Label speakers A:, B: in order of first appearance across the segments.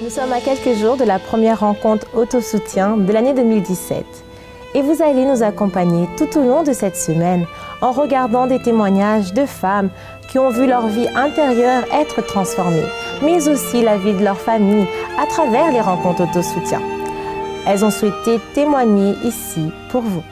A: Nous sommes à quelques jours de la première rencontre autosoutien de l'année 2017 et vous allez nous accompagner tout au long de cette semaine en regardant des témoignages de femmes qui ont vu leur vie intérieure être transformée, mais aussi la vie de leur famille à travers les rencontres autosoutien. Elles ont souhaité témoigner ici pour vous.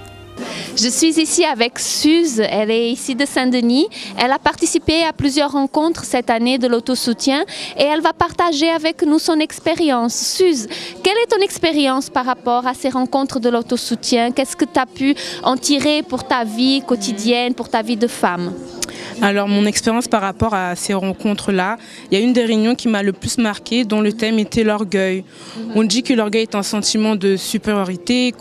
B: Je suis ici avec Suze, elle est ici de Saint-Denis. Elle a participé à plusieurs rencontres cette année de l'autosoutien et elle va partager avec nous son expérience. Suze, quelle est ton expérience par rapport à ces rencontres de l'autosoutien? Qu'est-ce que tu as pu en tirer pour ta vie quotidienne, pour ta vie de femme?
C: Alors mon expérience par rapport à ces rencontres-là, il y a une des réunions qui m'a le plus marquée dont le thème était l'orgueil. On dit que l'orgueil est un sentiment de supériorité,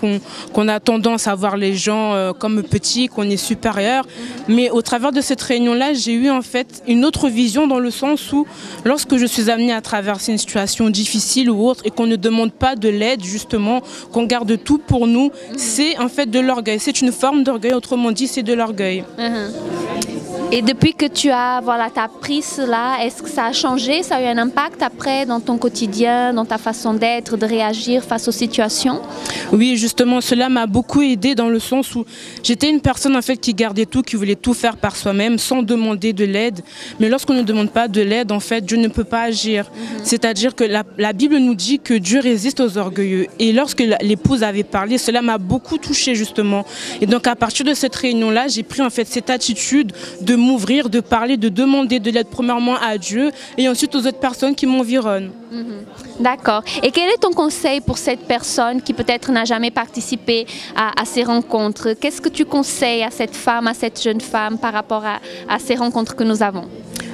C: qu'on a tendance à voir les gens comme petits, qu'on est supérieur. Mais au travers de cette réunion-là, j'ai eu en fait une autre vision dans le sens où lorsque je suis amenée à traverser une situation difficile ou autre et qu'on ne demande pas de l'aide justement, qu'on garde tout pour nous, c'est en fait de l'orgueil. C'est une forme d'orgueil, autrement dit c'est de l'orgueil.
B: Et depuis que tu as pris cela, est-ce que ça a changé? Ça a eu un impact après dans ton quotidien, dans ta façon d'être, de réagir face aux situations?
C: Oui, justement, cela m'a beaucoup aidée dans le sens où j'étais une personne en fait qui gardait tout, qui voulait tout faire par soi-même sans demander de l'aide. Mais lorsqu'on ne demande pas de l'aide, en fait, Dieu ne peut pas agir. C'est-à-dire que la Bible nous dit que Dieu résiste aux orgueilleux. Et lorsque l'épouse avait parlé, cela m'a beaucoup touchée justement. Et donc à partir de cette réunion-là, j'ai pris en fait cette attitude de m'ouvrir, de parler, de demander de l'aide premièrement à Dieu et ensuite aux autres personnes qui m'environnent.
B: D'accord. Et quel est ton conseil pour cette personne qui peut-être n'a jamais participé à ces rencontres? Qu'est-ce que tu conseilles à cette femme, à cette jeune femme par rapport à ces rencontres que nous avons?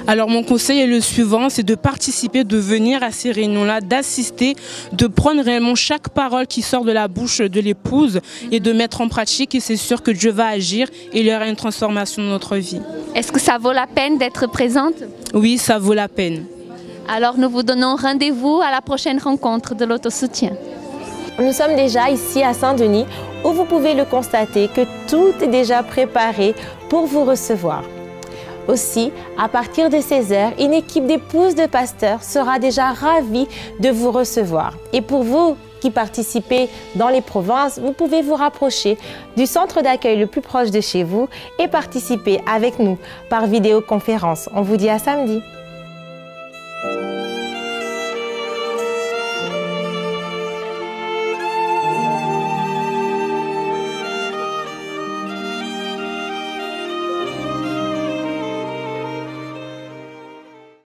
C: Alors mon conseil est le suivant, c'est de participer, de venir à ces réunions-là, d'assister, de prendre réellement chaque parole qui sort de la bouche de l'épouse et de mettre en pratique et c'est sûr que Dieu va agir et il y aura une transformation dans notre vie.
B: Est-ce que ça vaut la peine d'être présente?
C: Oui, ça vaut la peine.
B: Alors nous vous donnons rendez-vous à la prochaine rencontre de l'autosoutien.
A: Nous sommes déjà ici à Saint-Denis où vous pouvez le constater que tout est déjà préparé pour vous recevoir. Aussi, à partir de 16h, une équipe d'épouses de pasteurs sera déjà ravie de vous recevoir. Et pour vous qui participez dans les provinces, vous pouvez vous rapprocher du centre d'accueil le plus proche de chez vous et participer avec nous par vidéoconférence. On vous dit à samedi.